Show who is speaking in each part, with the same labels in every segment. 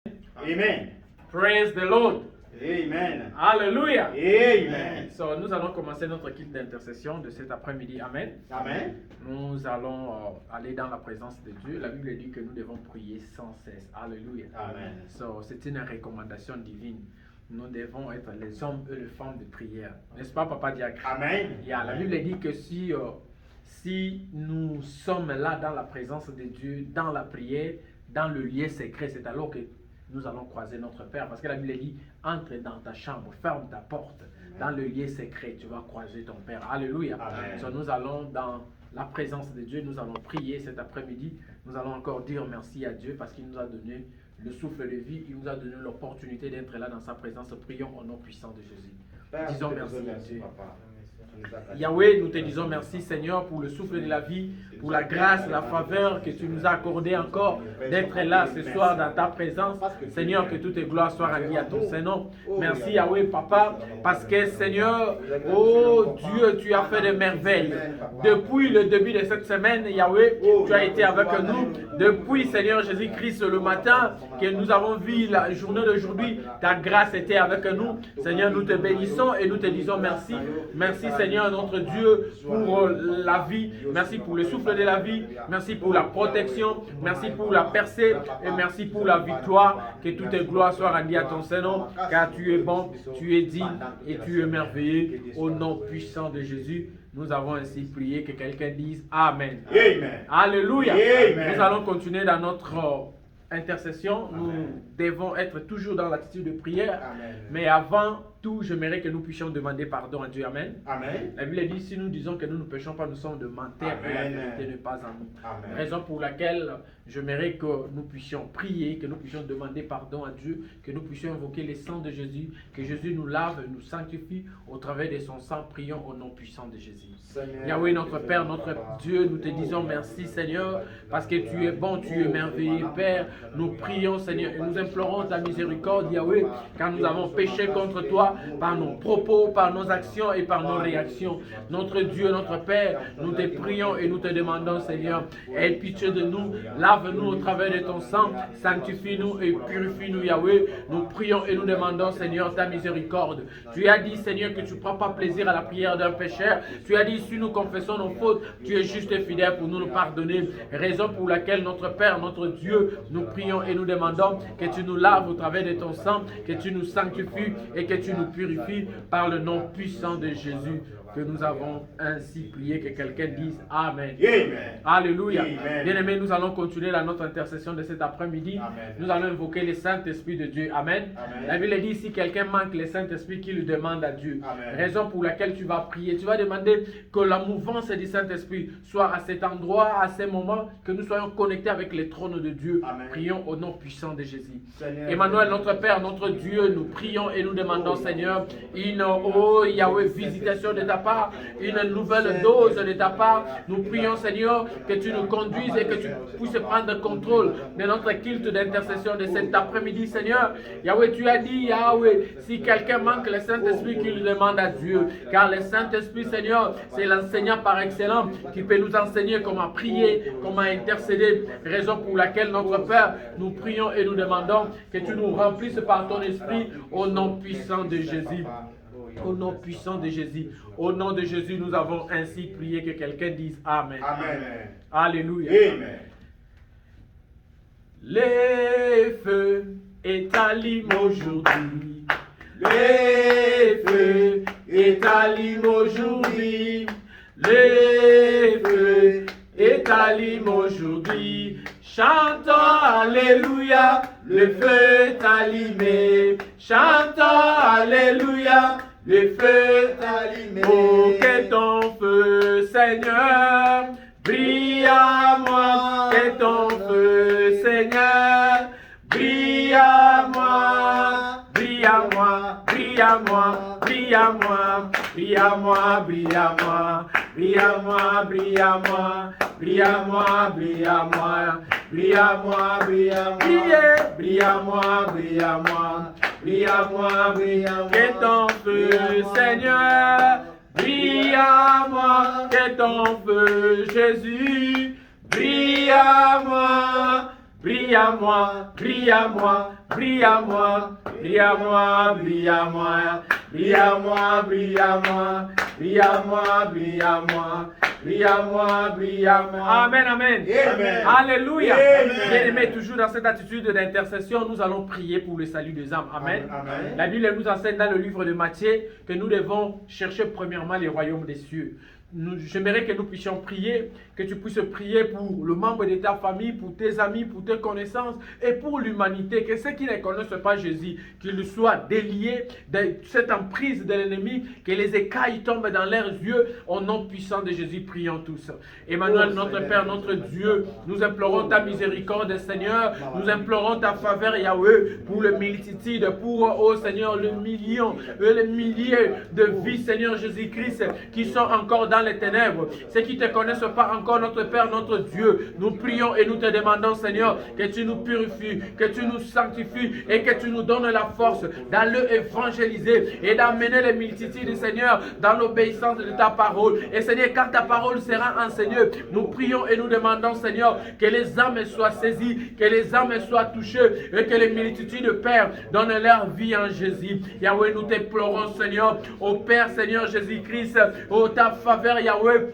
Speaker 1: Amen.
Speaker 2: Praise the Lord.
Speaker 1: Amen.
Speaker 2: Hallelujah.
Speaker 1: Amen.
Speaker 2: So, nous allons commencer notre kit d'intercession de cet après-midi. Amen.
Speaker 1: Amen.
Speaker 2: Nous allons aller dans la présence de Dieu. La Bible dit que nous devons prier sans cesse. Hallelujah.
Speaker 1: Amen.
Speaker 2: So, c'est une recommandation divine. Nous devons être les hommes et les femmes de prière. N'est-ce pas, Papa Diacre?
Speaker 1: Amen.
Speaker 2: Yeah, la Bible dit que si nous sommes là dans la présence de Dieu, dans la prière, dans le lieu secret, c'est alors que nous allons croiser notre Père. Parce que la Bible dit, entre dans ta chambre, ferme ta porte. Amen. Dans le lieu secret, tu vas croiser ton Père. Alléluia. So, nous allons dans la présence de Dieu, nous allons prier cet après-midi. Nous allons encore dire merci à Dieu parce qu'il nous a donné le souffle de vie. Il nous a donné l'opportunité d'être là dans sa présence. Prions au nom puissant de Jésus.
Speaker 1: Père,
Speaker 2: disons merci à Dieu.
Speaker 1: Papa.
Speaker 2: Yahweh, nous te disons merci Seigneur pour le souffle de la vie, pour la grâce, la faveur que tu nous as accordé encore d'être là ce soir dans ta présence. Seigneur, que toutes tes gloires soient rendues à ton Saint-Nom. Merci Yahweh Papa, parce que Seigneur, oh Dieu, tu as fait des merveilles. Depuis le début de cette semaine, Yahweh, tu as été avec nous. Depuis Seigneur Jésus-Christ le matin que nous avons vu la journée d'aujourd'hui, ta grâce était avec nous. Seigneur, nous te bénissons et nous te disons merci. Merci Seigneur notre Dieu pour la vie, merci pour le souffle de la vie, merci pour la protection, merci pour la percée et merci pour la victoire. Que toutes tes gloires soient rendues à ton Saint-Nom, car tu es bon, tu es digne et tu es merveilleux. Au nom puissant de Jésus, nous avons ainsi prié. Que quelqu'un dise Amen.
Speaker 1: Amen.
Speaker 2: Alléluia.
Speaker 1: Amen.
Speaker 2: Nous allons continuer dans notre intercession.
Speaker 1: Amen.
Speaker 2: Nous devons être toujours dans l'attitude de prière.
Speaker 1: Amen.
Speaker 2: Mais avant tout, j'aimerais que nous puissions demander pardon à Dieu. Amen.
Speaker 1: Amen.
Speaker 2: La Bible dit, si nous disons que nous ne péchons pas, nous sommes de mentir et la vérité n'est pas en nous.
Speaker 1: Amen.
Speaker 2: Raison pour laquelle j'aimerais que nous puissions prier, que nous puissions demander pardon à Dieu, que nous puissions invoquer le sang de Jésus, que Jésus nous lave, nous sanctifie au travers de son sang. Prions au nom puissant de Jésus.
Speaker 1: Seigneur,
Speaker 2: Yahweh, notre Père, notre Dieu, nous te disons merci Seigneur, parce que tu es bon, tu es merveilleux Père. Nous prions Seigneur et nous implorons ta miséricorde Yahweh, car nous avons péché contre toi par nos propos, par nos actions et par nos réactions. Notre Dieu, notre Père, nous te prions et nous te demandons Seigneur, aie pitié de nous, lave-nous au travers de ton sang, sanctifie-nous et purifie-nous Yahweh. Nous prions et nous demandons Seigneur ta miséricorde. Tu as dit Seigneur que tu ne prends pas plaisir à la prière d'un pécheur. Tu as dit si nous confessons nos fautes, tu es juste et fidèle pour nous pardonner. Raison pour laquelle notre Père, notre Dieu, nous prions et nous demandons que tu nous laves au travers de ton sang, que tu nous sanctifies et que tu nous purifie par le nom puissant de Jésus que nous avons ainsi prié. Que quelqu'un dise Amen.
Speaker 1: Amen.
Speaker 2: Alléluia.
Speaker 1: Amen.
Speaker 2: Bien-aimés, nous allons continuer dans notre intercession de cet après-midi.
Speaker 1: Amen.
Speaker 2: Nous allons invoquer le Saint-Esprit de Dieu. Amen.
Speaker 1: Amen.
Speaker 2: La Bible dit si quelqu'un manque le Saint-Esprit, qu'il le demande à Dieu.
Speaker 1: Amen.
Speaker 2: Raison pour laquelle tu vas prier. Tu vas demander que la mouvance du Saint-Esprit soit à cet endroit, à ces moments, que nous soyons connectés avec le trône de Dieu.
Speaker 1: Amen.
Speaker 2: Prions au nom puissant de Jésus.
Speaker 1: Seigneur,
Speaker 2: Emmanuel, notre Père, notre Dieu, nous prions et nous demandons, Seigneur, une Yahweh, visitation de ta part, une nouvelle dose de ta part. Nous prions, Seigneur, que tu nous conduises et que tu puisses prendre contrôle de notre culte d'intercession de cet après-midi, Seigneur. Yahweh, tu as dit, Yahweh, si quelqu'un manque le Saint-Esprit, qu'il le demande à Dieu. Car le Saint-Esprit, Seigneur, c'est l'enseignant par excellence qui peut nous enseigner comment prier, comment intercéder. Raison pour laquelle, notre Père, nous prions et nous demandons que tu nous remplisses par ton esprit au nom puissant de Jésus. Au nom puissant de Jésus. Au nom de Jésus, nous avons ainsi prié. Que quelqu'un dise Amen.
Speaker 1: Amen.
Speaker 2: Alléluia.
Speaker 1: Amen.
Speaker 2: Les feux étaliment aujourd'hui. Les feux étaliment aujourd'hui. Les feux étaliment aujourd'hui. Chantons Alléluia, le feu est allumé. Chantons Alléluia, le feu est allumé. Oh, que ton feu, Seigneur, brille à moi. Que ton feu, Seigneur, brille à moi. Brille à moi, brille à moi, brille à moi, brille à moi, brille à moi, brille à moi, brille à moi, brille à moi, brille à moi, brille à moi, brille à moi, brille à moi, brille à moi, brille à moi, brille à moi. Que ton feu, Seigneur, brille à moi. Que ton feu, Jésus, brille à moi. brille à moi, brille à moi, brille à moi, brille à moi, brille à moi, brille à moi, brille à moi, brille à moi, brille à moi, brille à moi, brille à moi. Amen, amen.
Speaker 1: Amen.
Speaker 2: Alléluia.
Speaker 1: Amen.
Speaker 2: Bien-aimés, toujours dans cette attitude d'intercession, nous allons prier pour le salut des âmes. Amen.
Speaker 1: Amen.
Speaker 2: La Bible nous enseigne dans le livre de Matthieu que nous devons chercher premièrement les royaumes des cieux. J'aimerais que nous puissions prier, que tu puisses prier pour le membre de ta famille, pour tes amis, pour tes connaissances et pour l'humanité, que ceux qui ne connaissent pas Jésus, qu'ils soient déliés de cette emprise de l'ennemi, que les écailles tombent dans leurs yeux, au nom puissant de Jésus, prions tous. Emmanuel, notre Père, notre Dieu, nous implorons ta miséricorde, Seigneur, nous implorons ta faveur, Yahweh, pour le multitude, pour, oh Seigneur, le million, les milliers de vies, Seigneur Jésus-Christ, qui sont encore dans les ténèbres, ceux qui ne te connaissent pas encore, notre Père, notre Dieu, nous prions et nous te demandons, Seigneur, que tu nous purifies, que tu nous sanctifies et que tu nous donnes la force d'aller évangéliser et d'amener les multitudes, Seigneur, dans l'obéissance de ta parole. Et Seigneur, quand ta parole sera enseignée, nous prions et nous demandons, Seigneur, que les âmes soient saisies, que les âmes soient touchées et que les multitudes, Père, donnent leur vie en Jésus. Yahweh, nous t'implorons, Seigneur, au Père, Seigneur Jésus-Christ, ô ta faveur, Yahweh,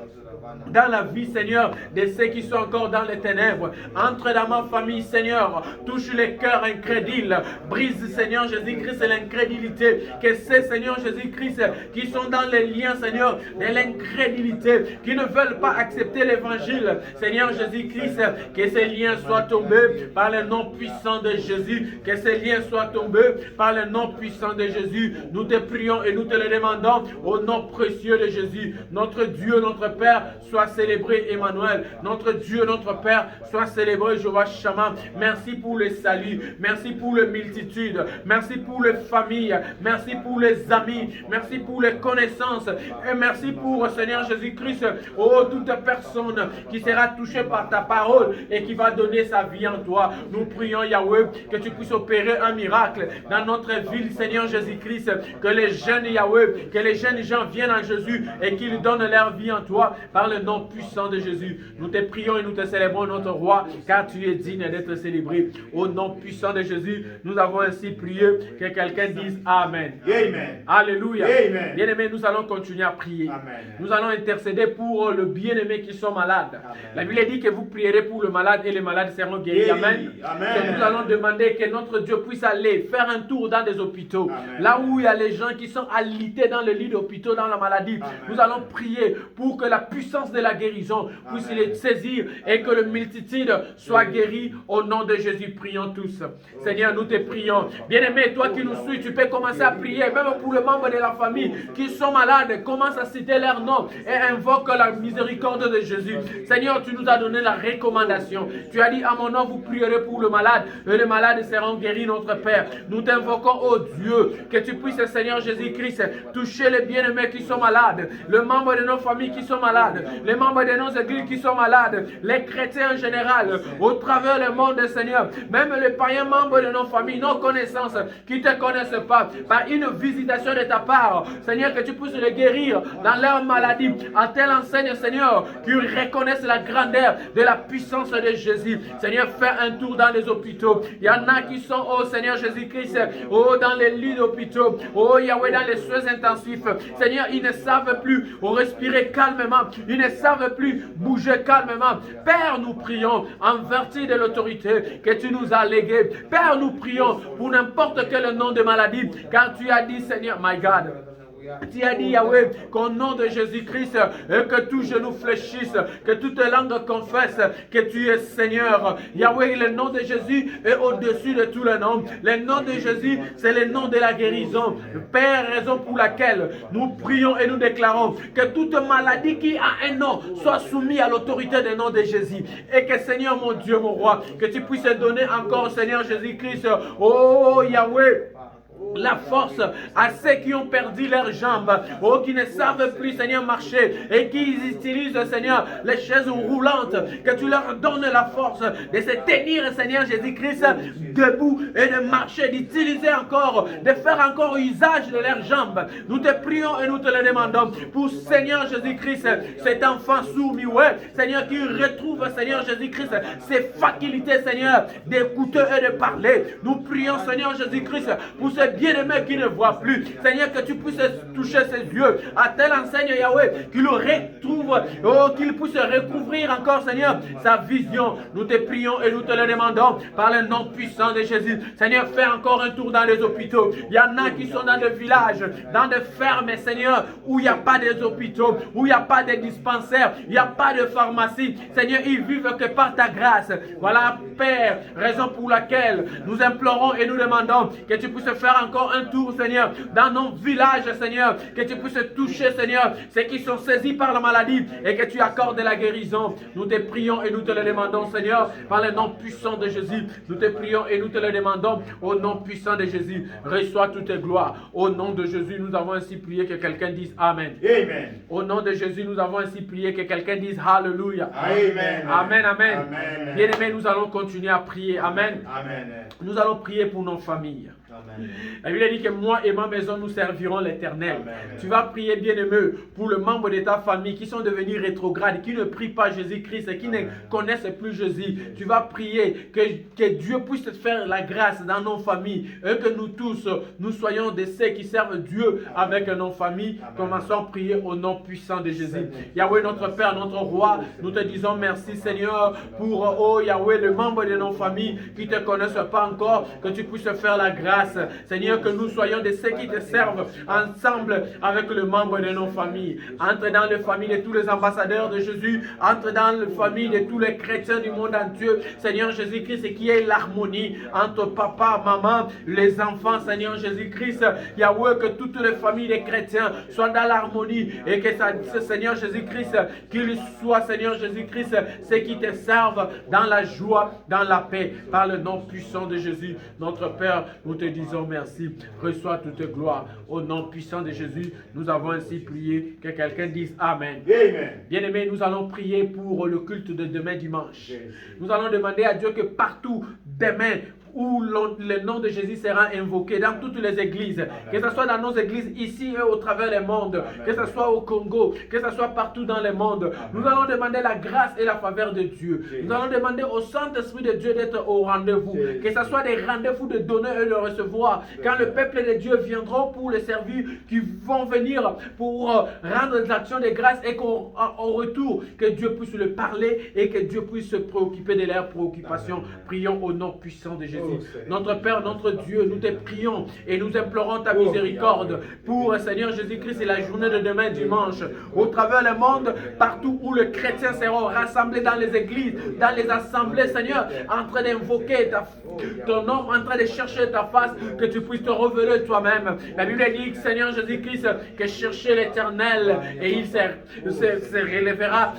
Speaker 2: dans la vie, Seigneur, de ceux qui sont encore dans les ténèbres. Entre dans ma famille, Seigneur, touche les cœurs incrédules, brise, Seigneur Jésus-Christ, l'incrédulité. Que ces, Seigneur Jésus-Christ, qui sont dans les liens, Seigneur, de l'incrédulité, qui ne veulent pas accepter l'évangile, Seigneur Jésus-Christ, que ces liens soient tombés par le nom puissant de Jésus, que ces liens soient tombés par le nom puissant de Jésus. Nous te prions et nous te le demandons au nom précieux de Jésus. Notre Dieu, notre Père, soit célébré, Emmanuel. Notre Dieu, notre Père, soit célébré, Jéhovah Shammah. Merci pour le salut, merci pour les multitudes, merci pour les familles, merci pour les amis, merci pour les connaissances, et merci pour, Seigneur Jésus-Christ, oh, toute personne qui sera touchée par ta parole et qui va donner sa vie en toi. Nous prions, Yahweh, que tu puisses opérer un miracle dans notre ville, Seigneur Jésus-Christ, que les jeunes, Yahweh, que les jeunes gens viennent en Jésus et qu'ils donnent leur vie en toi, par le nom puissant de Jésus. Nous te prions et nous te célébrons, notre roi, car tu es digne d'être célébré. Au nom puissant de Jésus, nous avons ainsi prié. Que quelqu'un dise Amen.
Speaker 1: Amen.
Speaker 2: Alléluia.
Speaker 1: Amen.
Speaker 2: Bien-aimés, nous allons continuer à prier.
Speaker 1: Amen.
Speaker 2: Nous allons intercéder pour le bien-aimé qui sont malades.
Speaker 1: Amen.
Speaker 2: La Bible dit que vous prierez pour le malade et les malades seront guéris. Amen.
Speaker 1: Amen.
Speaker 2: Donc nous allons demander que notre Dieu puisse aller faire un tour dans des hôpitaux.
Speaker 1: Amen.
Speaker 2: Là où il y a les gens qui sont alités dans le lit d'hôpitaux, dans la maladie.
Speaker 1: Amen.
Speaker 2: Nous allons prier pour que la puissance de la guérison puisse les saisir et que le multitude soit guérie au nom de Jésus. Prions tous. Seigneur, nous te prions. Bien-aimé, toi qui nous suis, tu peux commencer à prier, même pour les membres de la famille qui sont malades. Commence à citer leur nom et invoque la miséricorde de Jésus. Seigneur, tu nous as donné la recommandation. Tu as dit, à mon nom, vous prierez pour le malade et les malades seront guéris, notre Père. Nous t'invoquons, oh Dieu, que tu puisses, Seigneur Jésus-Christ, toucher les bien-aimés qui sont malades, les membres de nos familles qui sont malades, les membres de nos églises qui sont malades, les chrétiens en général, au travers le monde, Seigneur, même les païens membres de nos familles, nos connaissances qui ne te connaissent pas, par une visitation de ta part, Seigneur, que tu puisses les guérir dans leur maladie, à telle enseigne, Seigneur, qu'ils reconnaissent la grandeur de la puissance de Jésus. Seigneur, fais un tour dans les hôpitaux. Il y en a qui sont, oh Seigneur Jésus-Christ, oh dans les lits d'hôpitaux, oh Yahweh, dans les soins intensifs. Seigneur, ils ne savent plus respirer calmement, ils ne savent plus bouger calmement. Père, nous prions en vertu de l'autorité que tu nous as léguée. Père, nous prions pour n'importe quel nom de maladie, car tu as dit, Seigneur, my God, tu as dit, Yahweh, qu'au nom de Jésus-Christ, que tout genou fléchisse, que toute langue confesse que tu es Seigneur. Yahweh, le nom de Jésus est au-dessus de tous les noms. Le nom de Jésus, c'est le nom de la guérison. Père, raison pour laquelle nous prions et nous déclarons que toute maladie qui a un nom soit soumise à l'autorité du nom de Jésus. Et que, Seigneur, mon Dieu, mon roi, que tu puisses donner encore, Seigneur Jésus-Christ, oh Yahweh, la force à ceux qui ont perdu leurs jambes, oh, qui ne savent plus, Seigneur, marcher et qui utilisent, Seigneur, les chaises roulantes. Que tu leur donnes la force de se tenir, Seigneur Jésus-Christ, debout et de marcher, d'utiliser encore, de faire encore usage de leurs jambes. Nous te prions et nous te le demandons pour Seigneur Jésus-Christ, cet enfant sourd-muet, Seigneur, qui retrouve, Seigneur Jésus-Christ, ses facultés, Seigneur, d'écouter et de parler. Nous prions, Seigneur Jésus-Christ, pour ce bien-aimé qui ne voit plus. Seigneur, que tu puisses toucher ses yeux à telle enseigne, Yahweh, qu'il retrouve, oh, qu'il puisse recouvrir encore, Seigneur, sa vision. Nous te prions et nous te le demandons par le nom puissant de Jésus. Seigneur, fais encore un tour dans les hôpitaux. Il y en a qui sont dans des villages, dans des fermes, Seigneur, où il n'y a pas des hôpitaux, où il n'y a pas de dispensaires, il n'y a pas de pharmacie. Seigneur, ils vivent que par ta grâce. Voilà, Père, raison pour laquelle nous implorons et nous demandons que tu puisses faire encore un tour, Seigneur, dans nos villages, Seigneur, que tu puisses toucher, Seigneur, ceux qui sont saisis par la maladie et que tu accordes la guérison. Nous te prions et nous te le demandons, Seigneur, par le nom puissant de Jésus. Nous te prions et nous te le demandons au nom puissant de Jésus. Reçois toutes tes gloires. Au nom de Jésus, nous avons ainsi prié que quelqu'un dise Amen.
Speaker 1: Amen.
Speaker 2: Au nom de Jésus, nous avons ainsi prié que quelqu'un dise Alléluia.
Speaker 1: Amen.
Speaker 2: Amen, amen.
Speaker 1: Amen.
Speaker 2: Bien-aimés, nous allons continuer à prier. Amen.
Speaker 1: Amen.
Speaker 2: Nous allons prier pour nos familles.
Speaker 1: Amen.
Speaker 2: La Bible dit que moi et ma maison, nous servirons l'Éternel.
Speaker 1: Amen.
Speaker 2: Tu vas prier, bien-aimé, pour les membres de ta famille qui sont devenus rétrogrades, qui ne prient pas Jésus-Christ, qui ne connaissent plus Jésus. Tu vas prier que Dieu puisse te faire la grâce dans nos familles et que nous tous, nous soyons de ceux qui servent Dieu avec nos familles. Commençons à prier au nom puissant de Jésus. Yahweh, notre Père, notre Roi, nous te disons merci, Seigneur, pour, oh Yahweh, les membres de nos familles qui ne te connaissent pas encore, que tu puisses faire la grâce. Seigneur, que nous soyons de ceux qui te servent ensemble avec les membres de nos familles. Entre dans les familles de tous les ambassadeurs de Jésus. Entre dans les familles de tous les chrétiens du monde entier. Seigneur Jésus-Christ, et qu'il y ait l'harmonie entre papa, maman, les enfants, Seigneur Jésus-Christ. Yahweh, que toutes les familles des chrétiens soient dans l'harmonie et que ce Seigneur Jésus-Christ, qu'il soit, Seigneur Jésus-Christ, ceux qui te servent dans la joie, dans la paix, par le nom puissant de Jésus. Notre Père, nous te disons merci. Reçois toute gloire. Au nom puissant de Jésus, nous avons ainsi prié. Que quelqu'un dise Amen.
Speaker 1: Amen.
Speaker 2: Bien-aimés, nous allons prier pour le culte de demain dimanche. Nous allons demander à Dieu que partout, demain, où le nom de Jésus sera invoqué dans toutes les églises, que ce soit dans nos églises ici et au travers du monde, que ce soit au Congo, que ce soit partout dans le monde. Nous allons demander la grâce et la faveur de Dieu. Nous allons demander au Saint-Esprit de Dieu d'être au rendez-vous, que ce soit des rendez-vous de donner et de recevoir. Quand le peuple de Dieu viendra pour le servir, qui vont venir pour rendre des actions de grâce et qu'au retour, que Dieu puisse le parler et que Dieu puisse se préoccuper de leurs préoccupations. Prions au nom puissant de Jésus. Notre Père, notre Dieu, nous te prions et nous implorons ta miséricorde pour Seigneur Jésus-Christ et la journée de demain dimanche. Au travers le monde, partout où les chrétiens seront rassemblés dans les églises, dans les assemblées, Seigneur, en train d'invoquer ton nom, en train de chercher ta face, que tu puisses te révéler toi-même. La Bible dit, Seigneur Jésus-Christ, que cherchez l'Éternel et il se relèvera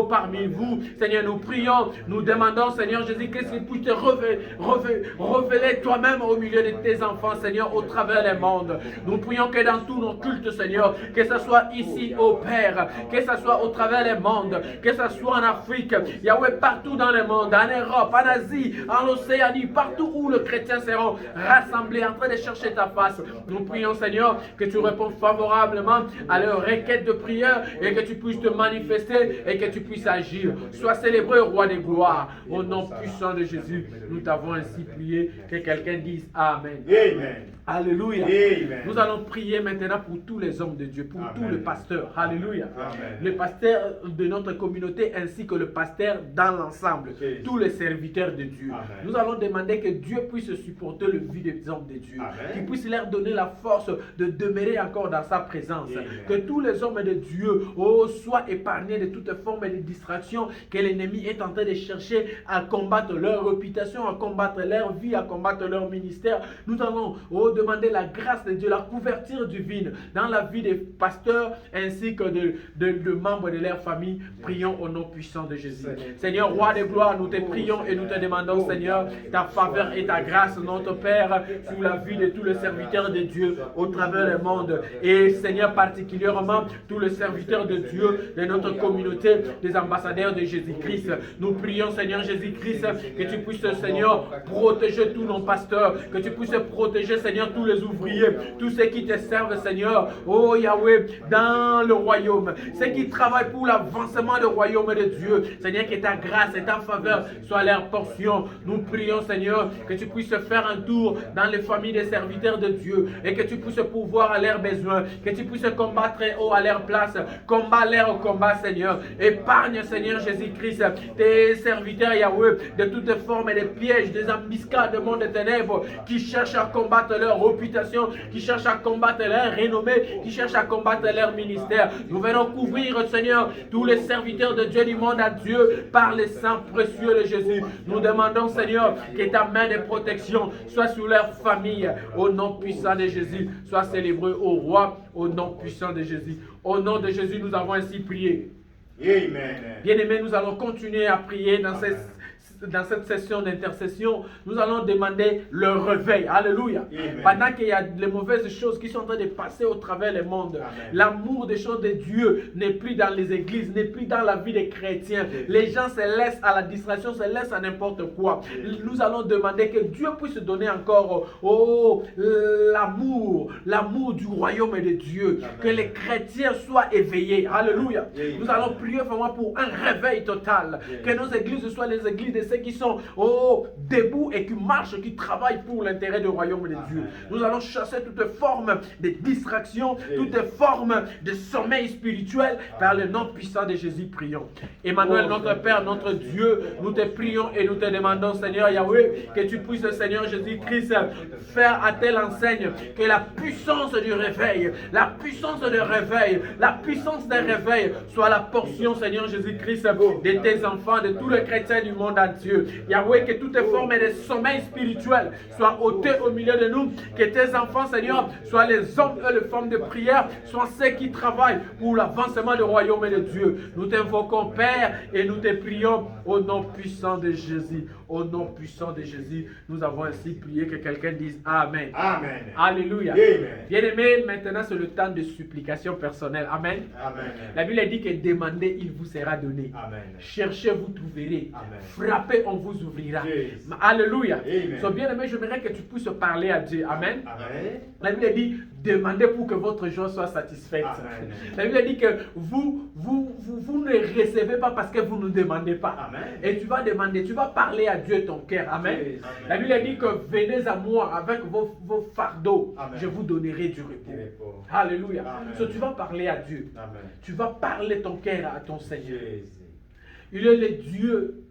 Speaker 2: parmi vous. Seigneur, nous prions, nous demandons, Seigneur Jésus-Christ, qu'il puisse te révéler toi-même au milieu de tes enfants, Seigneur, au travers des mondes. Nous prions que dans tous nos cultes, Seigneur, que ce soit ici au Père, que ce soit au travers des mondes, que ce soit en Afrique, Yahweh, partout dans le monde, en Europe, en Asie, en Océanie, partout où les chrétiens seront rassemblés en train de chercher ta face. Nous prions, Seigneur, que tu réponds favorablement à leurs requêtes de prière et que tu puisses te manifester et que tu puisses agir. Sois célébré, roi des gloires. Au nom puissant de Jésus, nous t'avons ainsi prié. Que quelqu'un dise Amen.
Speaker 1: Amen.
Speaker 2: Alléluia.
Speaker 1: Amen.
Speaker 2: Nous allons prier maintenant pour tous les hommes de Dieu, pour
Speaker 1: Amen.
Speaker 2: tous les pasteurs. Alléluia.
Speaker 1: Amen.
Speaker 2: Les pasteurs de notre communauté ainsi que le pasteur dans l'ensemble.
Speaker 1: Jésus.
Speaker 2: Tous les serviteurs de Dieu.
Speaker 1: Amen.
Speaker 2: Nous allons demander que Dieu puisse supporter le vie des hommes de Dieu.
Speaker 1: Amen.
Speaker 2: Qu'il puisse leur donner la force de demeurer encore dans sa présence.
Speaker 1: Amen.
Speaker 2: Que tous les hommes de Dieu soient épargnés de toute forme de distraction que l'ennemi est en train de chercher à combattre leur réputation, à combattre leur leur vie, à combattre leur ministère. Nous allons demander la grâce de Dieu, la couverture divine dans la vie des pasteurs ainsi que de membres de leur famille. Prions au nom puissant de Jésus. Seigneur, roi de gloire, nous te prions et nous te demandons, Seigneur, ta faveur et ta grâce, notre Père, sur la vie de tous les serviteurs de Dieu au travers du monde. Et Seigneur, particulièrement tous les serviteurs de Dieu, de notre communauté, des ambassadeurs de Jésus-Christ. Nous prions, Seigneur Jésus-Christ, que tu puisses, Seigneur, protéger tous nos pasteurs, que tu puisses protéger, Seigneur, tous les ouvriers, tous ceux qui te servent, Seigneur, oh Yahweh, dans le royaume, ceux qui travaillent pour l'avancement du royaume de Dieu. Seigneur, que ta grâce et ta faveur soient leur portion. Nous prions, Seigneur, que tu puisses faire un tour dans les familles des serviteurs de Dieu et que tu puisses pourvoir à leurs besoins, que tu puisses combattre à leur place, combat leur combat, Seigneur. Épargne, Seigneur Jésus-Christ, tes serviteurs, Yahweh, de toutes formes de pièges, des embuscades, de monde de ténèbres qui cherchent à combattre leur réputation, qui cherchent à combattre leur renommée, qui cherchent à combattre leur ministère. Nous venons couvrir, Seigneur, tous les serviteurs de Dieu, du monde à Dieu, par le sang précieux de Jésus. Nous demandons, Seigneur, que ta main de protection soit sur leur famille, au nom puissant de Jésus. Soit célébré au roi, au nom puissant de Jésus. Au nom de Jésus, nous avons ainsi prié.
Speaker 1: Amen.
Speaker 2: Bien-aimés, nous allons continuer à prier dans cette session d'intercession. Nous allons demander le réveil. Alléluia.
Speaker 1: Amen.
Speaker 2: Pendant qu'il y a les mauvaises choses qui sont en train de passer au travers du monde, l'amour des choses de Dieu n'est plus dans les églises, n'est plus dans la vie des chrétiens. Les gens se laissent à la distraction, se laissent à n'importe quoi. Nous allons demander que Dieu puisse donner encore l'amour du royaume de Dieu.
Speaker 1: Amen.
Speaker 2: Que les chrétiens soient éveillés. Alléluia.
Speaker 1: Amen.
Speaker 2: Nous allons prier vraiment pour un réveil total. Que nos églises soient les églises de ceux qui sont debout et qui marchent, qui travaillent pour l'intérêt du royaume de Dieu. Nous allons chasser toute forme de distraction, toute forme de sommeil spirituel par le nom puissant de Jésus. Prions. Emmanuel, notre Père, notre Dieu, nous te prions et nous te demandons, Seigneur Yahweh, que tu puisses, Seigneur Jésus-Christ, faire à telle enseigne que la puissance du réveil, la puissance du réveil, la puissance des réveils soit la portion, Seigneur Jésus-Christ, de tes enfants, de tous les chrétiens du monde entier. Yahweh, que toutes les formes de sommeil spirituel soient ôtées au milieu de nous, que tes enfants, Seigneur, soient les hommes et les femmes de prière, soient ceux qui travaillent pour l'avancement du royaume de Dieu. Nous t'invoquons, Père, et nous te prions au nom puissant de Jésus. Au nom puissant de Jésus, nous avons ainsi prié. Que quelqu'un dise Amen.
Speaker 1: Amen.
Speaker 2: Alléluia.
Speaker 1: Amen.
Speaker 2: Bien-aimés, maintenant c'est le temps de supplication personnelle. Amen.
Speaker 1: Amen.
Speaker 2: La Bible dit que demandez, il vous sera donné.
Speaker 1: Amen.
Speaker 2: Cherchez, vous trouverez.
Speaker 1: Amen.
Speaker 2: Frappez, on vous ouvrira.
Speaker 1: Yes.
Speaker 2: Alléluia.
Speaker 1: Amen.
Speaker 2: So, bien-aimé, j'aimerais que tu puisses parler à Dieu. Amen.
Speaker 1: Amen.
Speaker 2: La Bible dit demandez pour que votre joie soit satisfaite.
Speaker 1: Amen.
Speaker 2: La Bible dit que vous ne recevez pas parce que vous ne demandez pas.
Speaker 1: Amen.
Speaker 2: Et tu vas demander, tu vas parler à Dieu ton cœur. Amen.
Speaker 1: Yes.
Speaker 2: La Bible dit que venez à moi avec vos fardeaux.
Speaker 1: Amen.
Speaker 2: Je vous donnerai du repos.
Speaker 1: Du repos.
Speaker 2: Alléluia.
Speaker 1: Amen.
Speaker 2: So, tu vas parler à Dieu.
Speaker 1: Amen.
Speaker 2: Tu vas parler ton cœur à ton Seigneur.
Speaker 1: Jésus.
Speaker 2: Il est le Dieu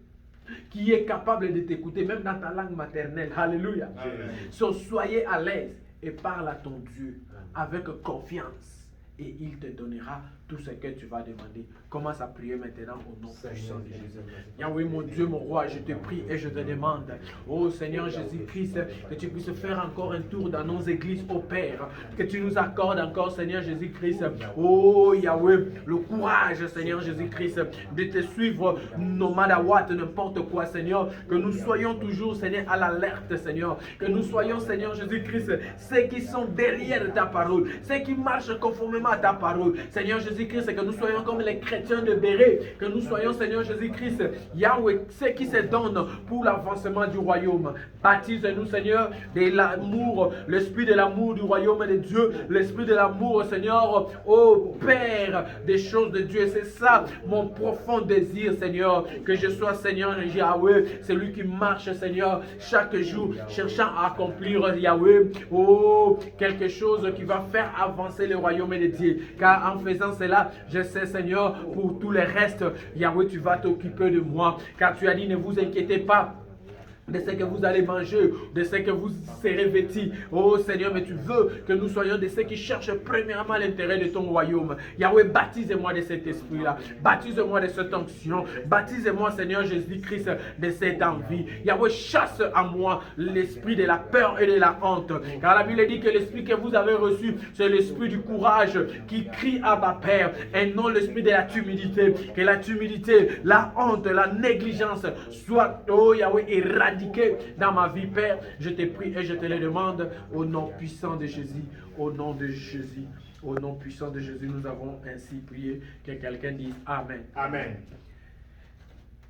Speaker 2: qui est capable de t'écouter, même dans ta langue maternelle. Alléluia.
Speaker 1: Amen.
Speaker 2: So, soyez à l'aise et parle à ton Dieu avec confiance et il te donnera tout ce que tu vas demander. Commence à prier maintenant au nom puissant de Jésus. Yahweh, mon Dieu, mon roi, je te prie et je te demande, oh Seigneur Jésus-Christ, que tu puisses faire encore un tour dans nos églises, oh Père, que tu nous accordes encore, Seigneur Jésus-Christ, oh Yahweh, le courage, Seigneur Jésus-Christ, de te suivre, no matter what, n'importe quoi, Seigneur, que nous soyons toujours, Seigneur, à l'alerte, Seigneur, que nous soyons, Seigneur Jésus-Christ, ceux qui sont derrière ta parole, ceux qui marchent conformément à ta parole, Seigneur Jésus-Christ, que nous soyons comme les chrétiens de Béret, que nous soyons, Seigneur Jésus-Christ, Yahweh, ceux qui se donnent pour l'avancement du royaume. Baptise-nous, Seigneur, de l'amour, l'esprit de l'amour du royaume de Dieu, l'esprit de l'amour, Seigneur, ô Père des choses de Dieu. C'est ça mon profond désir, Seigneur, que je sois, Seigneur Yahweh, celui qui marche, Seigneur, chaque jour, cherchant à accomplir, Yahweh, oh, quelque chose qui va faire avancer le royaume de Dieu. Car en faisant cela, je sais, Seigneur, pour tout le reste, Yahweh, tu vas t'occuper de moi. Car tu as dit, ne vous inquiétez pas de ce que vous allez manger, de ce que vous serez vêtis. Oh Seigneur, mais tu veux que nous soyons de ceux qui cherchent premièrement l'intérêt de ton royaume. Yahweh, baptise-moi de cet esprit-là. Baptise-moi de cette onction. Baptise-moi, Seigneur Jésus-Christ, de cette envie. Yahweh, chasse à moi l'esprit de la peur et de la honte. Car la Bible dit que l'esprit que vous avez reçu, c'est l'esprit du courage qui crie à ma Père, et non l'esprit de la timidité. Que la timidité, la honte, la négligence soit, oh Yahweh, éradiquée dans ma vie, Père. Je te prie et je te le demande au nom puissant de Jésus. Au nom de Jésus. Au nom puissant de Jésus, nous avons ainsi prié. Que quelqu'un dise Amen.
Speaker 1: Amen.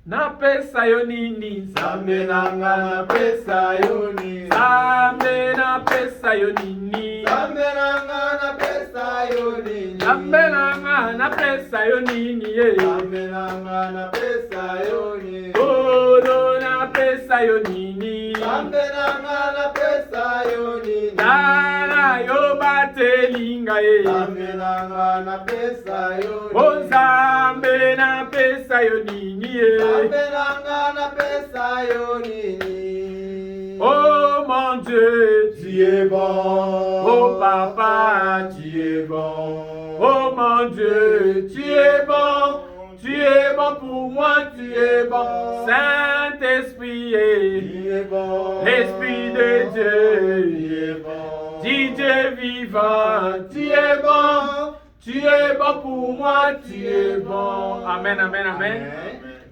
Speaker 2: Napesa yo nini,
Speaker 3: Nzambe nanga napesa yo nini,
Speaker 2: Nzambe napesa yo nini,
Speaker 3: Nzambe nanga napesa yo nini,
Speaker 2: Nzambe nanga napesa yo nini,
Speaker 3: Nzambe nanga napesa yo nini,
Speaker 2: Todo napesa yo nini,
Speaker 3: Nzambe nanga napesa yo nini,
Speaker 2: Tala yo batelinga ye,
Speaker 3: Nzambe nanga napesa yo nini,
Speaker 2: O Nzambe napesa yo nini ye.
Speaker 3: Nzambe nanga napesa yo nini.
Speaker 2: Oh mon Dieu,
Speaker 3: Tu es bon,
Speaker 2: oh Papa,
Speaker 3: tu es bon,
Speaker 2: oh mon Dieu, tu es bon. Tu es bon pour moi, tu es bon, Saint-Esprit,
Speaker 3: tu es bon,
Speaker 2: l'Esprit de Dieu,
Speaker 3: tu es bon,
Speaker 2: dis Dieu vivant, tu es bon pour moi, tu es bon. Amen, amen, amen.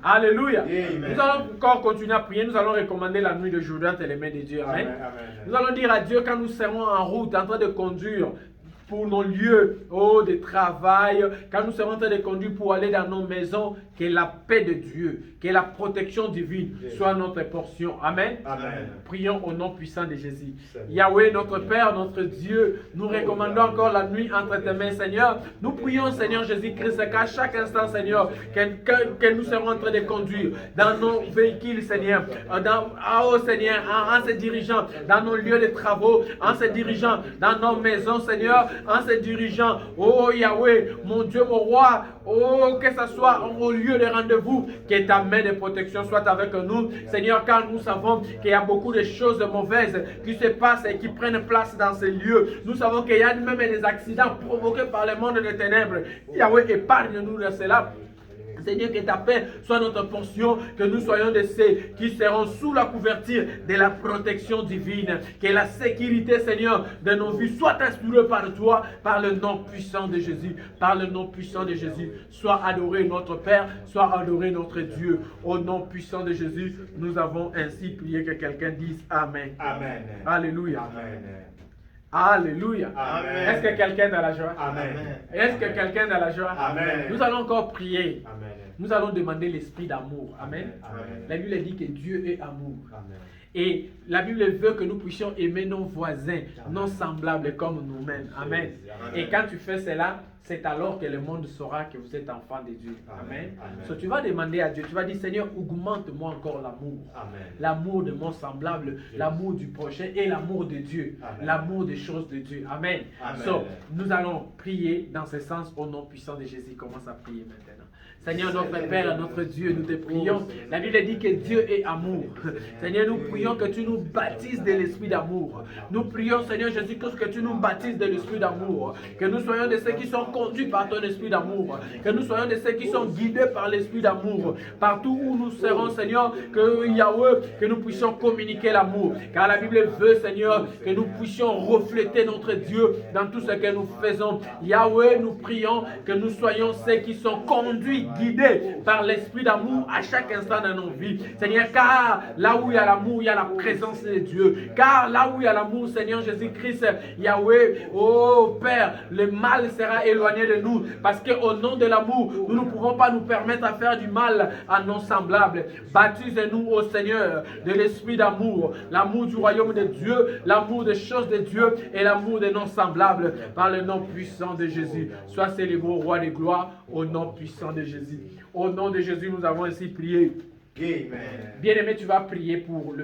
Speaker 2: Alléluia.
Speaker 1: Amen.
Speaker 2: Nous allons encore continuer à prier, nous allons recommander la nuit de Jourdain entre les mains de Dieu. Amen. Nous allons dire à Dieu quand nous serons en route, en train de conduire pour nos lieux de travail, quand nous serons en train de conduire pour aller dans nos maisons, que la paix de Dieu, que la protection divine soit notre portion. Amen.
Speaker 1: Amen.
Speaker 2: Prions au nom puissant de Jésus. Yahweh, notre Père, notre Dieu, nous recommandons encore la nuit entre tes mains, Seigneur. Nous prions, Seigneur Jésus-Christ, qu'à chaque instant, Seigneur, que nous serons en train de conduire dans nos véhicules, Seigneur, Seigneur, en se dirigeant dans nos lieux de travaux, en se dirigeant dans nos maisons, Seigneur, en se dirigeant, oh Yahweh, mon Dieu, mon roi, oh, que ce soit au lieu de rendez-vous, que ta main de protection soit avec nous, Seigneur, car nous savons qu'il y a beaucoup de choses mauvaises qui se passent et qui prennent place dans ces lieux. Nous savons qu'il y a même des accidents provoqués par le monde des ténèbres. Yahweh, épargne-nous de cela. Seigneur, que ta paix soit notre portion, que nous soyons de ceux qui seront sous la couverture de la protection divine, que la sécurité, Seigneur, de nos vies soit assurée par toi, par le nom puissant de Jésus, par le nom puissant de Jésus. Sois adoré notre Père, sois adoré notre Dieu. Au nom puissant de Jésus, nous avons ainsi prié. Que quelqu'un dise Amen.
Speaker 1: Amen.
Speaker 2: Alléluia.
Speaker 1: Amen.
Speaker 2: Alléluia.
Speaker 1: Amen.
Speaker 2: Est-ce que quelqu'un est dans la joie?
Speaker 1: Amen.
Speaker 2: Est-ce que quelqu'un est dans la joie?
Speaker 1: Amen.
Speaker 2: Nous allons encore prier.
Speaker 1: Amen.
Speaker 2: Nous allons demander l'esprit d'amour. Amen.
Speaker 1: Amen.
Speaker 2: La Bible dit que Dieu est amour.
Speaker 1: Amen.
Speaker 2: Et la Bible veut que nous puissions aimer nos voisins, nos semblables comme nous-mêmes. Amen. Et quand tu fais cela, c'est alors que le monde saura que vous êtes enfant de Dieu. Amen.
Speaker 1: Amen.
Speaker 2: So, tu vas demander à Dieu, tu vas dire, Seigneur, augmente-moi encore l'amour.
Speaker 1: Amen.
Speaker 2: L'amour de mon semblable, l'amour du prochain et l'amour de Dieu.
Speaker 1: Amen.
Speaker 2: L'amour des choses de Dieu. Amen.
Speaker 1: Amen.
Speaker 2: So, nous allons prier dans ce sens au nom puissant de Jésus. Commence à prier maintenant. Seigneur, notre Père, notre Dieu, nous te prions. La Bible dit que Dieu est amour. Seigneur, nous prions que tu nous baptises de l'esprit d'amour. Nous prions, Seigneur Jésus-Christ, que tu nous baptises de l'esprit d'amour. Que nous soyons de ceux qui sont conduits par ton esprit d'amour. Que nous soyons de ceux qui sont guidés par l'esprit d'amour. Partout où nous serons, Seigneur, que Yahweh, que nous puissions communiquer l'amour. Car la Bible veut, Seigneur, que nous puissions refléter notre Dieu dans tout ce que nous faisons. Yahweh, nous prions que nous soyons ceux qui sont conduits, guidés par l'esprit d'amour à chaque instant de nos vies. Seigneur, car là où il y a l'amour, il y a la présence de Dieu. Car là où il y a l'amour, Seigneur Jésus-Christ, Yahweh, oh Père, le mal sera éloigné de nous. Parce qu'au nom de l'amour, nous ne pouvons pas nous permettre à faire du mal à nos semblables. Baptise-nous, ô Seigneur, de l'esprit d'amour, l'amour du royaume de Dieu, l'amour des choses de Dieu et l'amour de nos semblables. Par le nom puissant de Jésus, sois célébré au roi des gloires, au nom puissant de Jésus. Au nom de Jésus, nous avons ainsi prié.
Speaker 1: Amen.
Speaker 2: Bien-aimé, tu vas prier pour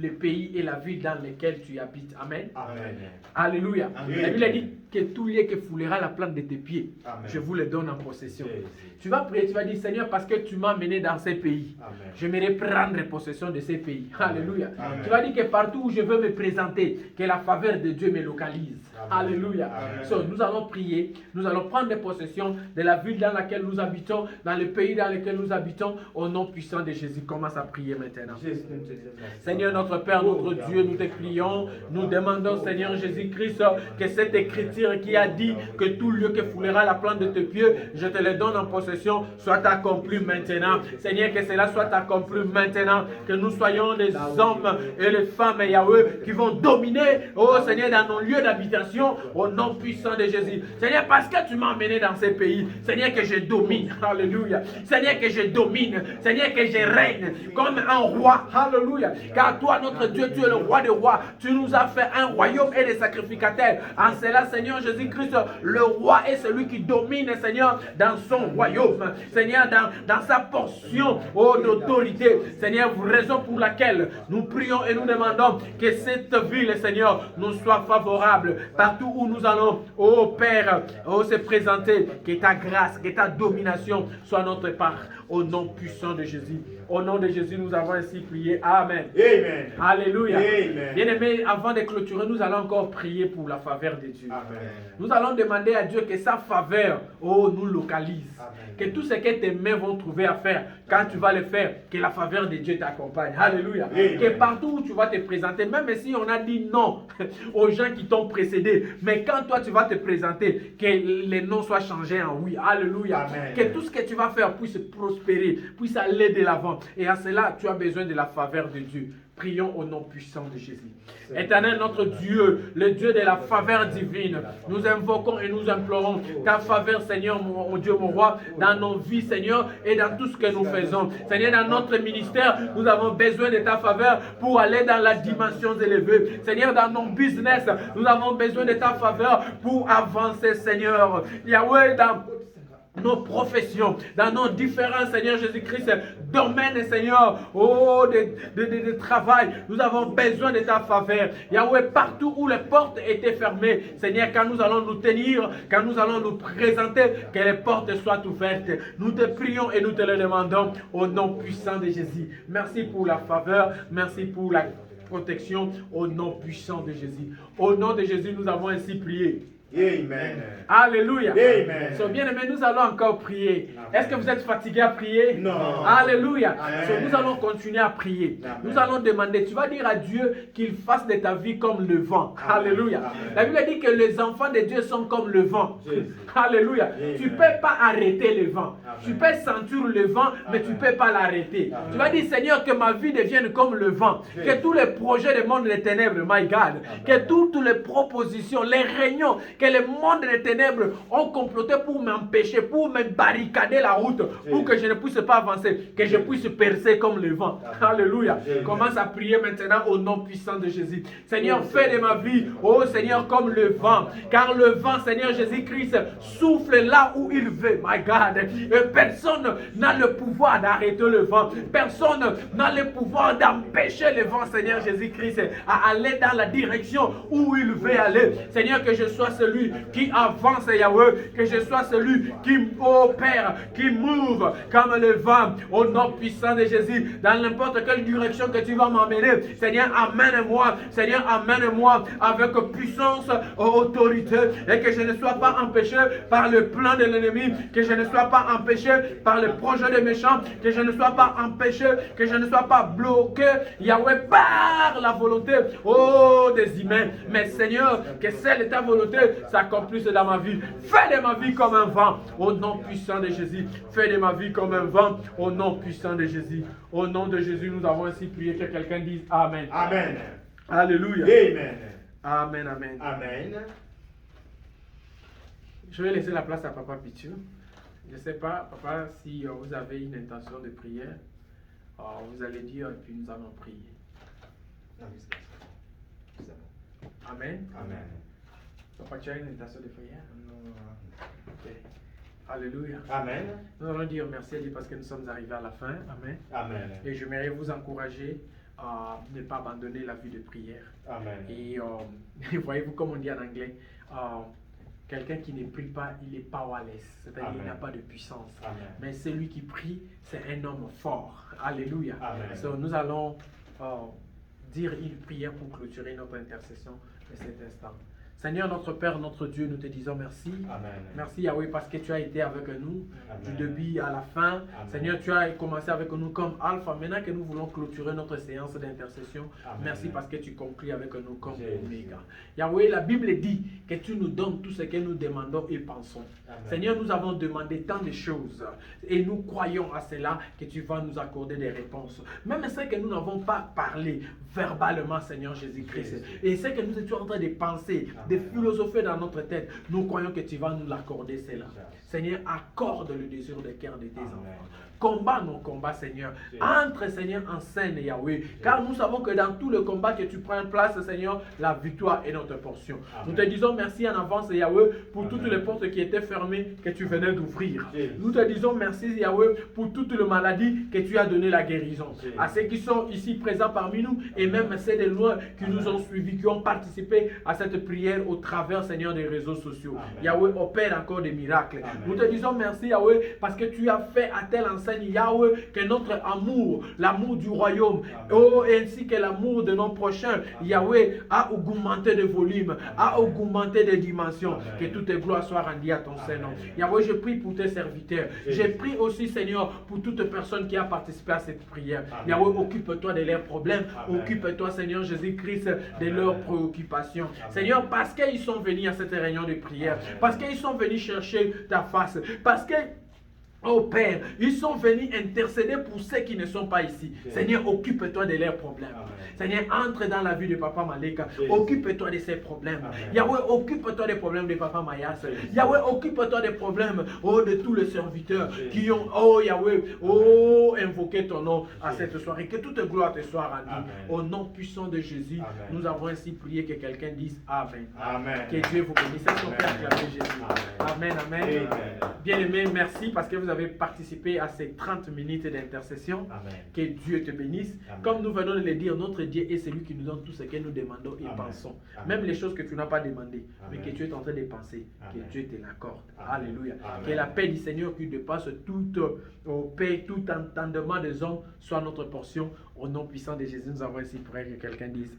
Speaker 2: le pays et la ville dans lesquels tu habites. Amen.
Speaker 1: Amen.
Speaker 2: Alléluia.
Speaker 1: Amen.
Speaker 2: La Bible dit que tout lieu que foulera la plante de tes pieds,
Speaker 1: Amen.
Speaker 2: je vous le donne en possession.
Speaker 1: Jésus.
Speaker 2: Tu vas prier, tu vas dire, Seigneur, parce que tu m'as mené dans ces pays,
Speaker 1: Amen.
Speaker 2: j'aimerais prendre possession de ces pays.
Speaker 1: Amen.
Speaker 2: Alléluia.
Speaker 1: Amen.
Speaker 2: Tu vas dire que partout où je veux me présenter, que la faveur de Dieu me localise.
Speaker 1: Amen.
Speaker 2: Alléluia.
Speaker 1: Amen.
Speaker 2: So, nous allons prier, nous allons prendre possession de la ville dans laquelle nous habitons, dans le pays dans lequel nous habitons, au nom puissant de Jésus. Commence à prier maintenant.
Speaker 1: Jésus, nous te disons merci.
Speaker 2: Seigneur notre Père, notre Dieu, nous te prions, nous demandons Seigneur Jésus-Christ que cette écriture qui a dit que tout lieu que foulera la plante de tes pieds, je te le donne en possession, soit accompli maintenant. Seigneur, que cela soit accompli maintenant, que nous soyons des hommes et des femmes, Yahweh, qui vont dominer, oh Seigneur, dans nos lieux d'habitation, au nom puissant de Jésus. Seigneur, parce que tu m'as emmené dans ces pays, Seigneur, que je domine, alléluia. Seigneur, que je domine, Seigneur, que je règne comme un roi, alléluia. Car toi, notre Dieu, tu es le roi des rois. Tu nous as fait un royaume et des sacrificateurs. En cela, Seigneur Jésus-Christ, le roi est celui qui domine, Seigneur, dans son royaume. Seigneur, dans sa portion d'autorité. Seigneur, raison pour laquelle nous prions et nous demandons que cette ville, Seigneur, nous soit favorable. Partout où nous allons, ô Père, se présenter, que ta grâce, que ta domination soit notre part. Au nom puissant de Jésus. Au nom de Jésus, nous avons ainsi prié. Amen.
Speaker 1: Amen.
Speaker 2: Alléluia.
Speaker 1: Amen.
Speaker 2: Bien-aimés, avant de clôturer, nous allons encore prier pour la faveur de Dieu.
Speaker 1: Amen.
Speaker 2: Nous allons demander à Dieu que sa faveur, nous localise.
Speaker 1: Amen.
Speaker 2: Que tout ce que tes mains vont trouver à faire, quand tu vas le faire, que la faveur de Dieu t'accompagne. Alléluia.
Speaker 1: Amen.
Speaker 2: Que partout où tu vas te présenter, même si on a dit non aux gens qui t'ont précédé, mais quand toi tu vas te présenter, que les noms soient changés en oui. Alléluia.
Speaker 1: Amen.
Speaker 2: Que tout ce que tu vas faire puisse prospérer, puisse aller de l'avant. Et à cela, tu as besoin de la faveur de Dieu. Prions au nom puissant de Jésus. Éternel notre Dieu, le Dieu de la faveur divine, nous invoquons et nous implorons ta faveur, Seigneur, mon Dieu, mon roi, dans nos vies, Seigneur, et dans tout ce que nous faisons. Seigneur, dans notre ministère, nous avons besoin de ta faveur pour aller dans la dimension élevée. Seigneur, dans nos business, nous avons besoin de ta faveur pour avancer, Seigneur. Yahweh, dans nos professions, dans nos différents, Seigneur Jésus-Christ, domaines, Seigneur, de travail, nous avons besoin de ta faveur. Yahweh, partout où les portes étaient fermées, Seigneur, quand nous allons nous tenir, quand nous allons nous présenter, que les portes soient ouvertes. Nous te prions et nous te le demandons au nom puissant de Jésus. Merci pour la faveur, merci pour la protection, au nom puissant de Jésus. Au nom de Jésus, nous avons ainsi prié.
Speaker 1: Amen.
Speaker 2: Alléluia.
Speaker 1: Amen.
Speaker 2: So, bien aimé, nous allons encore prier. Est-ce que vous êtes fatigué à prier?
Speaker 1: Non.
Speaker 2: Alléluia.
Speaker 1: Amen.
Speaker 2: So, nous allons continuer à prier.
Speaker 1: Amen.
Speaker 2: Nous allons demander, tu vas dire à Dieu qu'il fasse de ta vie comme le vent.
Speaker 1: Amen.
Speaker 2: Alléluia.
Speaker 1: Amen.
Speaker 2: La Bible dit que les enfants de Dieu sont comme le vent.
Speaker 1: Jésus.
Speaker 2: Alléluia.
Speaker 1: Amen.
Speaker 2: Tu ne peux pas arrêter le vent.
Speaker 1: Amen.
Speaker 2: Tu peux sentir le vent, mais tu ne peux pas l'arrêter.
Speaker 1: Amen.
Speaker 2: Tu vas dire, Seigneur, que ma vie devienne comme le vent.
Speaker 1: Jésus.
Speaker 2: Que tous les projets du monde des ténèbres, my God, que toutes les propositions, les réunions, que le monde des ténèbres ont comploté pour m'empêcher, pour me barricader la route, pour que je ne puisse pas avancer, que je puisse percer comme le vent. Alléluia. Commence à prier maintenant au nom puissant de Jésus. Seigneur, fais de ma vie, oh Seigneur, comme le vent. Car le vent, Seigneur Jésus-Christ, souffle là où il veut. My God. Et personne n'a le pouvoir d'arrêter le vent. Personne n'a le pouvoir d'empêcher le vent, Seigneur Jésus-Christ, à aller dans la direction où il veut aller. Seigneur, que je sois celui qui avance, Yahweh, que je sois celui qui opère, qui move comme le vent, au nom puissant de Jésus, dans n'importe quelle direction que tu vas m'emmener. Seigneur, amène-moi, Seigneur, amène-moi avec puissance, autorité, et que je ne sois pas empêché par le plan de l'ennemi, que je ne sois pas empêché par le projet des méchants, que je ne sois pas empêché, que je ne sois pas bloqué, Yahweh, par la volonté, des humains. Mais Seigneur, que celle de ta volonté s'accomplisse dans ma vie. Fais de ma vie comme un vent, au nom puissant de Jésus. Fais de ma vie comme un vent, au nom puissant de Jésus. Au nom de Jésus, nous avons ainsi prié. Que quelqu'un dise Amen.
Speaker 1: Amen.
Speaker 2: Alléluia.
Speaker 1: Amen.
Speaker 2: Amen, amen.
Speaker 1: Amen.
Speaker 2: Je vais laisser la place à Papa Pichu. Je ne sais pas, Papa, si vous avez une intention de prière, vous allez dire et puis nous allons prier. Amen.
Speaker 1: Amen.
Speaker 2: Papa, tu as une intention de prière? Ok. Alléluia.
Speaker 1: Amen.
Speaker 2: Nous allons dire merci à Dieu parce que nous sommes arrivés à la fin. Amen.
Speaker 1: Amen.
Speaker 2: Et j'aimerais vous encourager ne pas abandonner la vie de prière.
Speaker 1: Amen.
Speaker 2: Et voyez-vous, comme on dit en anglais, quelqu'un qui ne prie pas, il est powerless, c'est-à-dire il n'a pas de puissance.
Speaker 1: Amen.
Speaker 2: Mais celui qui prie, c'est un homme fort. Alléluia.
Speaker 1: Amen.
Speaker 2: So, nous allons dire une prière pour clôturer notre intercession de cet instant. Seigneur, notre Père, notre Dieu, nous te disons merci.
Speaker 1: Amen.
Speaker 2: Merci Yahweh parce que tu as été avec nous
Speaker 1: Amen.
Speaker 2: du début à la fin.
Speaker 1: Amen.
Speaker 2: Seigneur, tu as commencé avec nous comme alpha. Maintenant que nous voulons clôturer notre séance d'intercession,
Speaker 1: Amen.
Speaker 2: merci parce que tu conclus avec nous comme
Speaker 1: Jésus.
Speaker 2: oméga. Yahweh, la Bible dit que tu nous donnes tout ce que nous demandons et pensons.
Speaker 1: Amen.
Speaker 2: Seigneur, nous avons demandé tant de choses et nous croyons à cela que tu vas nous accorder des réponses. Même ce que nous n'avons pas parlé verbalement, Seigneur Jésus-Christ,
Speaker 1: Jésus.
Speaker 2: et ce que nous étions en train de penser, de philosopher dans notre tête, nous croyons que tu vas nous l'accorder cela. Seigneur, accorde le désir de cœur de tes
Speaker 1: Amen.
Speaker 2: enfants. Combat nos combats, Seigneur.
Speaker 1: Jésus.
Speaker 2: Entre, Seigneur, en scène, Yahweh. Car nous savons que dans tout le combat que tu prends place, Seigneur, la victoire est notre portion.
Speaker 1: Amen.
Speaker 2: Nous te disons merci en avance, Yahweh, pour
Speaker 1: Amen.
Speaker 2: toutes les portes qui étaient fermées, que tu venais d'ouvrir.
Speaker 1: Jésus.
Speaker 2: Nous te disons merci, Yahweh, pour toutes les maladies que tu as donné la guérison.
Speaker 1: Jésus.
Speaker 2: À ceux qui sont ici présents parmi nous, et même ceux de loin qui
Speaker 1: Amen.
Speaker 2: nous ont suivis, qui ont participé à cette prière au travers, Seigneur, des réseaux sociaux.
Speaker 1: Amen.
Speaker 2: Yahweh, opère encore des miracles.
Speaker 1: Amen.
Speaker 2: Nous te disons merci, Yahweh, parce que tu as fait à telle enseigne, Yahweh, que notre amour, l'amour du royaume,
Speaker 1: Amen.
Speaker 2: oh, ainsi que l'amour de nos prochains, Yahweh, a augmenté de volume, a augmenté de dimensions.
Speaker 1: Amen.
Speaker 2: Que toute gloire soit rendue à ton Saint-Nom.
Speaker 1: Amen.
Speaker 2: Yahweh, je prie pour tes serviteurs.
Speaker 1: Jésus.
Speaker 2: Je prie aussi, Seigneur, pour toute personne qui a participé à cette prière.
Speaker 1: Amen.
Speaker 2: Yahweh, occupe-toi de leurs problèmes.
Speaker 1: Amen.
Speaker 2: Occupe-toi, Seigneur Jésus-Christ, de
Speaker 1: Amen.
Speaker 2: leurs préoccupations.
Speaker 1: Amen.
Speaker 2: Seigneur, parce qu'ils sont venus à cette réunion de prière,
Speaker 1: Amen.
Speaker 2: parce qu'ils sont venus chercher ta face, parce que oh Père, ils sont venus intercéder pour ceux qui ne sont pas ici.
Speaker 1: Jésus.
Speaker 2: Seigneur, occupe-toi de leurs problèmes.
Speaker 1: Amen.
Speaker 2: Seigneur, entre dans la vie de Papa Maleka.
Speaker 1: Jésus.
Speaker 2: Occupe-toi de ses problèmes.
Speaker 1: Amen.
Speaker 2: Yahweh, occupe-toi des problèmes de Papa Mayas.
Speaker 1: Jésus.
Speaker 2: Yahweh, occupe-toi des problèmes de tous les serviteurs
Speaker 1: Jésus.
Speaker 2: qui ont, oh Yahweh, invoqué ton nom à
Speaker 1: Jésus.
Speaker 2: cette soirée. Que toute gloire te soit rendue.
Speaker 1: Amen.
Speaker 2: Au nom puissant de Jésus,
Speaker 1: Amen.
Speaker 2: nous avons ainsi prié que quelqu'un dise Amen.
Speaker 1: Amen.
Speaker 2: Que Dieu vous bénisse. Est-ce qu'on peut
Speaker 1: Amen.
Speaker 2: acclamer Jésus?
Speaker 1: Amen.
Speaker 2: Amen, amen.
Speaker 1: Amen.
Speaker 2: Bien-aimés, merci parce que vous avez participé à ces 30 minutes d'intercession.
Speaker 1: Amen.
Speaker 2: Que Dieu te bénisse.
Speaker 1: Amen.
Speaker 2: Comme nous venons de le dire, notre Dieu est celui qui nous donne tout ce que nous demandons et
Speaker 1: Amen.
Speaker 2: pensons.
Speaker 1: Amen.
Speaker 2: Même les choses que tu n'as pas demandées, mais
Speaker 1: Amen.
Speaker 2: que tu es en train de penser,
Speaker 1: Amen.
Speaker 2: que Dieu te l'accorde.
Speaker 1: Amen.
Speaker 2: Alléluia.
Speaker 1: Amen.
Speaker 2: Que la paix du Seigneur qui dépasse toute paix, tout entendement des hommes soit notre portion. Au nom puissant de Jésus, nous avons ainsi prié que quelqu'un dise